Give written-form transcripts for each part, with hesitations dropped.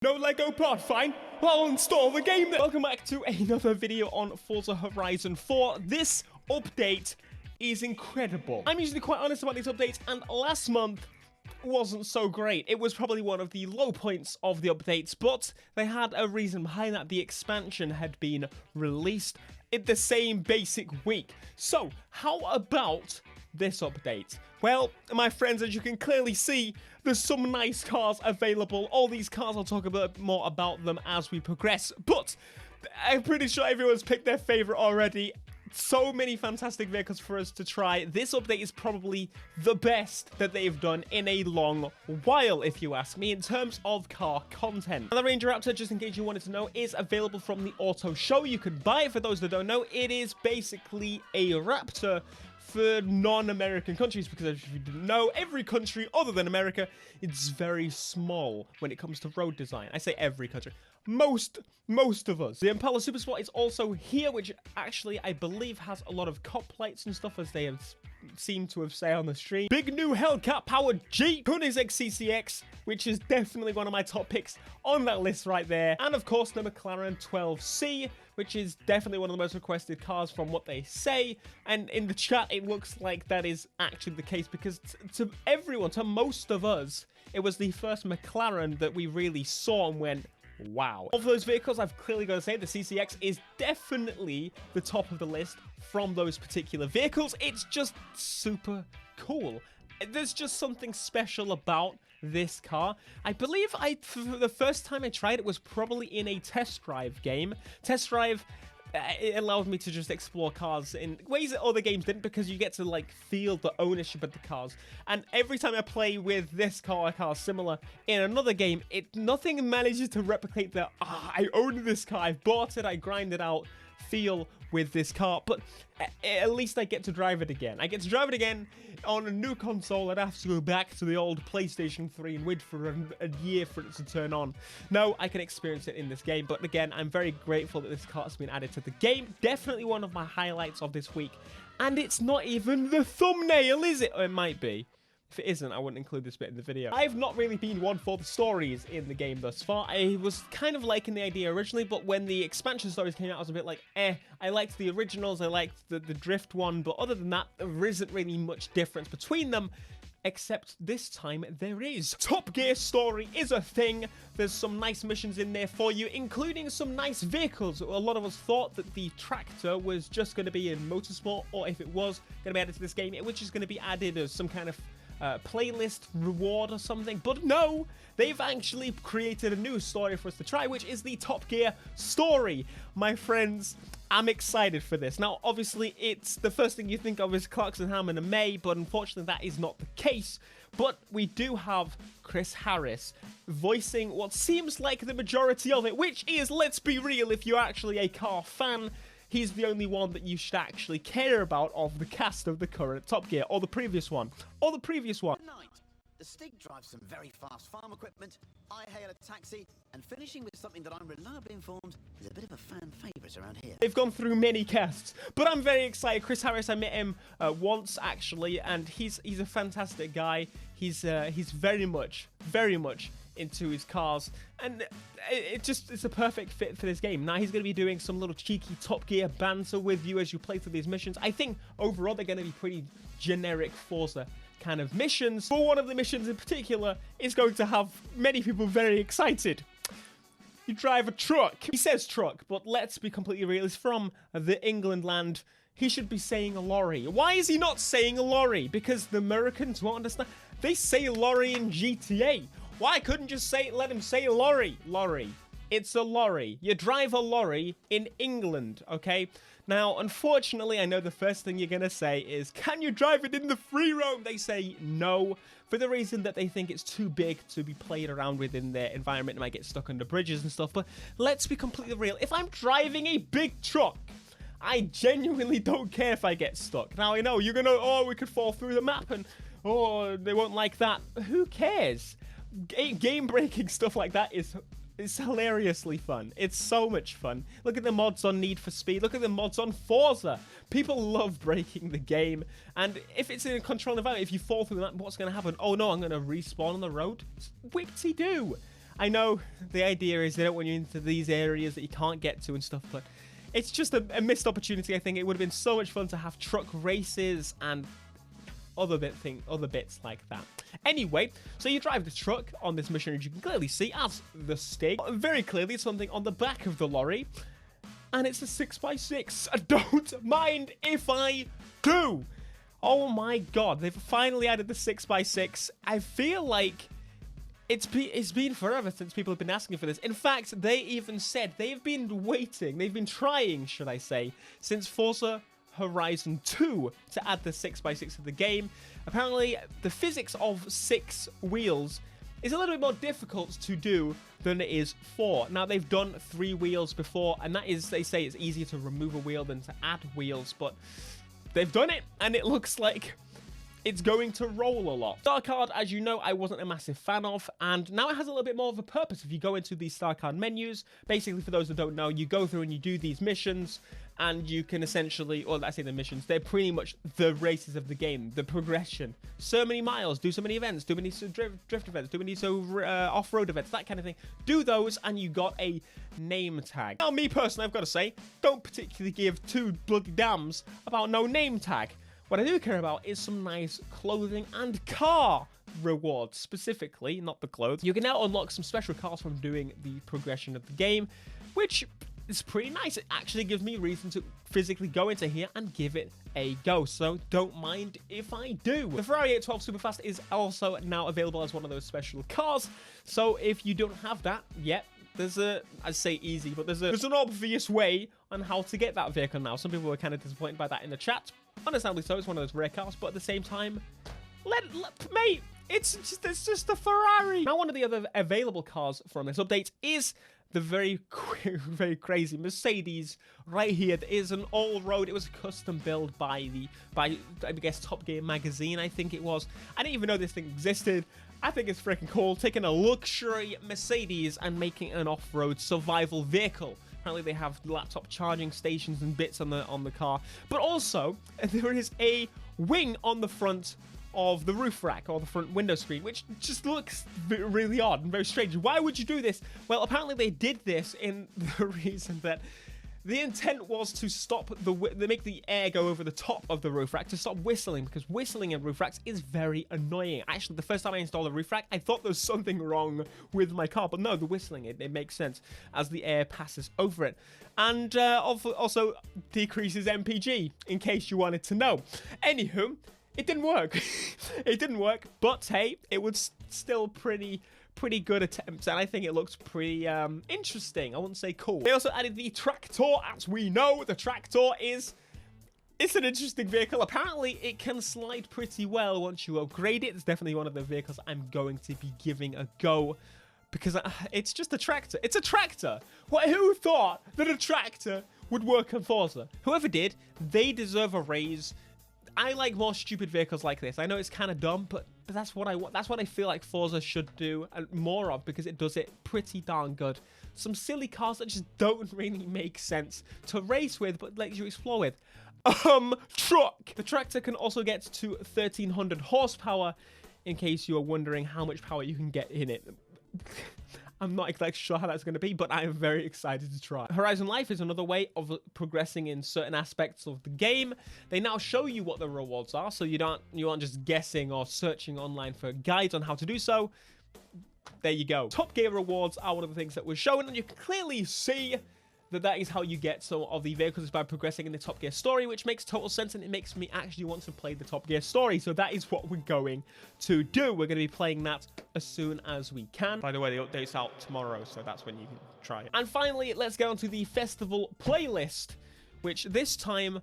No Lego part, fine. I'll install the game then. Welcome back to another video on Forza Horizon 4. This update is incredible. I'm usually quite honest about these updates, and last month wasn't so great. It was probably one of the low points of the updates, but they had a reason behind that. The expansion had been released in the same basic week. So, how about this update? Well, my friends, as you can clearly see, there's some nice cars available. All these cars, I'll talk a bit more about them as we progress, but I'm pretty sure everyone's picked their favorite already. So many fantastic vehicles for us to try. This update is probably the best that they've done in a long while, if you ask me, in terms of car content. And the Ranger Raptor, just in case you wanted to know, is available from the auto show. You can buy it. For those that don't know, it is basically a Raptor for non-American countries, because if you didn't know, every country other than America, it's very small when it comes to road design. I say every country. Most of us. The Impala Super Sport is also here, which actually I believe has a lot of cop lights and stuff, as they have seem to have said on the stream. Big new Hellcat powered Jeep, McLaren CCX, which is definitely one of my top picks on that list right there. And of course the McLaren 12C, which is definitely one of the most requested cars from what they say. And in the chat, it looks like that is actually the case, because to everyone, to most of us, it was the first McLaren that we really saw and went, wow. Of those vehicles, I've clearly got to say the CCX is definitely the top of the list from those particular vehicles. It's just super cool. There's just something special about this car. I believe for the first time I tried it was probably in a test drive game. Test drive, it allowed me to just explore cars in ways that other games didn't, because you get to like feel the ownership of the cars. And every time I play with this car, a car similar in another game, nothing manages to replicate the I own this car, I've bought it, I grind it out feel with this car. But at least I get to drive it again. I get to drive it again on a new console. I'd have to go back to the old PlayStation 3 and wait for a year for it to turn on. No, I can experience it in this game. But again, I'm very grateful that this car has been added to the game. Definitely one of my highlights of this week. And it's not even the thumbnail, is it? Or it might be. If it isn't, I wouldn't include this bit in the video. I've not really been one for the stories in the game thus far. I was kind of liking the idea originally, but when the expansion stories came out, I was a bit like, I liked the originals, I liked the drift one, but other than that, there isn't really much difference between them, except this time there is. Top Gear story is a thing. There's some nice missions in there for you, including some nice vehicles. A lot of us thought that the tractor was just going to be in Motorsport, or if it was going to be added to this game, it was just going to be added as some kind of playlist reward or something. But no, they've actually created a new story for us to try, which is the Top Gear story. My friends, I'm excited for this. Now, obviously, it's the first thing you think of is Clarkson, Hammond, and May, but unfortunately, that is not the case. But we do have Chris Harris voicing what seems like the majority of it, which is, let's be real, if you're actually a car fan, he's the only one that you should actually care about of the cast of the current Top Gear, or the previous one, or the previous one. Tonight, the Stig drives some very fast farm equipment, I hail a taxi, and finishing with something that I'm reliably informed is a bit of a fan favourite around here. They've gone through many casts, but I'm very excited. Chris Harris, I met him once actually, and he's a fantastic guy. He's very much into his cars, and it's a perfect fit for this game. Now he's going to be doing some little cheeky Top Gear banter with you as you play through these missions. I think overall they're going to be pretty generic Forza kind of missions, but one of the missions in particular is going to have many people very excited. You drive a truck. He says truck, but let's be completely real, he's from the England land. He should be saying a lorry. Why is he not saying a lorry? Because the Americans won't understand. They say lorry in GTA. Why couldn't you let him say lorry? Lorry. It's a lorry. You drive a lorry in England, okay? Now, unfortunately, I know the first thing you're going to say is, can you drive it in the free roam? They say no, for the reason that they think it's too big to be played around with in their environment. It might get stuck under bridges and stuff, but let's be completely real. If I'm driving a big truck, I genuinely don't care if I get stuck. Now, I know you're going to, oh, we could fall through the map and, oh, they won't like that. Who cares? Game-breaking stuff like that is hilariously fun. It's so much fun. Look at the mods on Need for Speed. Look at the mods on Forza. People love breaking the game. And if it's in a controlled environment, if you fall through that, what's going to happen? Oh no, I'm going to respawn on the road. Whipty-doo. I know the idea is they don't want you into these areas that you can't get to and stuff, but it's just a missed opportunity. I think it would have been so much fun to have truck races and other bits like that. Anyway, so you drive the truck on this mission, as you can clearly see, as the Stig. Very clearly, something on the back of the lorry, and it's a 6x6. Don't mind if I do. Oh my god, they've finally added the 6x6. I feel like it's been forever since people have been asking for this. In fact, they even said they've been waiting, they've been trying, should I say, since Forza Horizon 2 to add the 6x6 to the game. Apparently, the physics of 6 wheels is a little bit more difficult to do than it is 4. Now, they've done 3 wheels before, and that is, they say it's easier to remove a wheel than to add wheels, but they've done it, and it looks like it's going to roll a lot. Star Card, as you know, I wasn't a massive fan of, and now it has a little bit more of a purpose. If you go into these Star Card menus, basically, for those that don't know, you go through and you do these missions, and you can essentially, or I say the missions, they're pretty much the races of the game, the progression. So many miles, do so many events, do many drift events, do many off-road events, that kind of thing. Do those, and you got a name tag. Now, me personally, I've got to say, don't particularly give two bloody damns about no name tag. What I do care about is some nice clothing and car rewards, specifically, not the clothes. You can now unlock some special cars from doing the progression of the game, which is pretty nice. It actually gives me reason to physically go into here and give it a go, so don't mind if I do. The Ferrari 812 Superfast is also now available as one of those special cars, so if you don't have that yet, there's a, I say easy, but there's an obvious way on how to get that vehicle now. Some people were kind of disappointed by that in the chat. Understandably so, it's one of those rare cars, but at the same time, mate, it's just a Ferrari. Now, one of the other available cars from this update is the very crazy Mercedes right here. That is an all-road. It was a custom build by I guess Top Gear magazine, I think it was. I didn't even know this thing existed. I think it's freaking cool, taking a luxury Mercedes and making an off-road survival vehicle. Apparently they have laptop charging stations and bits on the car, but also there is a wing on the front of the roof rack or the front window screen, which just looks really odd and very strange. Why would you do this? Well, apparently they did this in the reason that the intent was to stop make the air go over the top of the roof rack, to stop whistling, because whistling in roof racks is very annoying. Actually, the first time I installed a roof rack, I thought there was something wrong with my car, but no, the whistling, it makes sense as the air passes over it. And also decreases MPG, in case you wanted to know. Anywho, it didn't work. It didn't work, but hey, it was still pretty good attempt, and I think it looks pretty interesting. I wouldn't say cool. They also added the Tractor. As we know, the Tractor it's an interesting vehicle. Apparently, it can slide pretty well once you upgrade it. It's definitely one of the vehicles I'm going to be giving a go, because it's just a tractor. It's a tractor. Who thought that a tractor would work on Forza? Whoever did, they deserve a raise. I like more stupid vehicles like this. I know it's kind of dumb, but that's what I want. That's what I feel like Forza should do more of, because it does it pretty darn good. Some silly cars that just don't really make sense to race with, but let you explore with. Truck. The tractor can also get to 1300 horsepower, in case you are wondering how much power you can get in it. I'm not exactly sure how that's going to be, but I am very excited to try. Horizon Life is another way of progressing in certain aspects of the game. They now show you what the rewards are, so you aren't just guessing or searching online for guides on how to do so. There you go. Top Gear rewards are one of the things that was shown, and you can clearly see that is how you get some of the vehicles, by progressing in the Top Gear story, which makes total sense, and it makes me actually want to play the Top Gear story. So that is what we're going to do. We're going to be playing that as soon as we can. By the way, the update's out tomorrow, so that's when you can try it. And finally, let's go on to the festival playlist, which this time,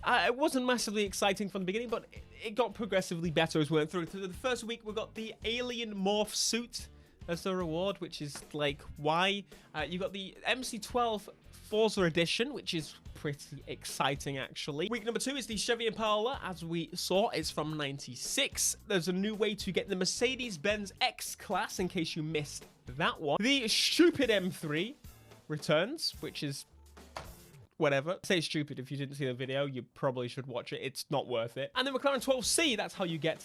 it wasn't massively exciting from the beginning, but it got progressively better as we went through. So the first week, we got the Alien Morph Suit as the reward, which is like, why? You got the MC12 Forza Edition, which is pretty exciting, actually. Week number 2 is the Chevy Impala. As we saw, it's from 96. There's a new way to get the Mercedes-Benz X-Class, in case you missed that one. The stupid M3 returns, which is whatever. I say stupid. If you didn't see the video, you probably should watch it. It's not worth it. And the McLaren 12C, that's how you get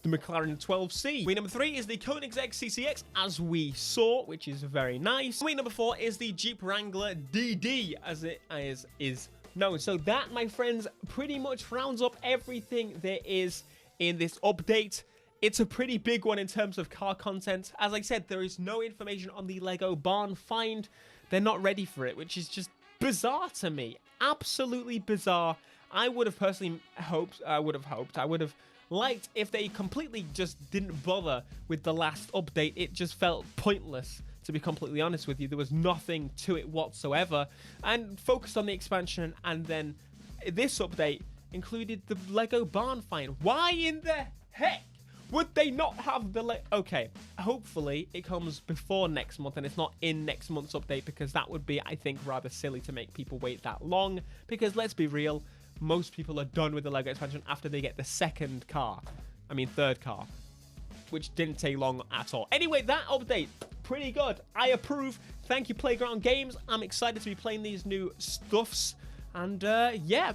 the McLaren 12C. Wing number 3 is the Koenigsegg CCX, as we saw, which is very nice. Wing number 4 is the Jeep Wrangler DD, as it is known. So that, my friends, pretty much rounds up everything there is in this update. It's a pretty big one in terms of car content. As I said, there is no information on the Lego barn find. They're not ready for it, which is just bizarre to me. Absolutely bizarre. I would have personally I would have liked if they completely just didn't bother with the last update. It just felt pointless, to be completely honest with you. There was nothing to it whatsoever, and focused on the expansion. And then this update included the Lego barn find. Why in the heck would they not have the okay, hopefully it comes before next month and it's not in next month's update, because that would be, I think, rather silly to make people wait that long. Because let's be real, most people are done with the Lego expansion after they get the third car, which didn't take long at all. Anyway, that update, pretty good. I approve. Thank you, Playground Games. I'm excited to be playing these new stuffs. And yeah,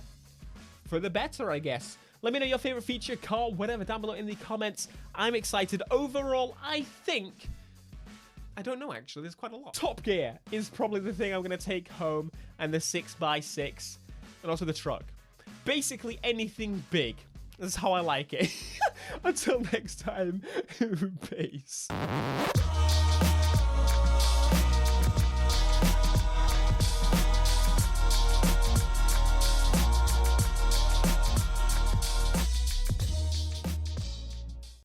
for the better, I guess. Let me know your favorite feature, car, whatever, down below in the comments. I'm excited. Overall, I don't know, actually. There's quite a lot. Top Gear is probably the thing I'm going to take home, and the 6x6, and also the truck. Basically anything big. That's how I like it. Until next time, peace.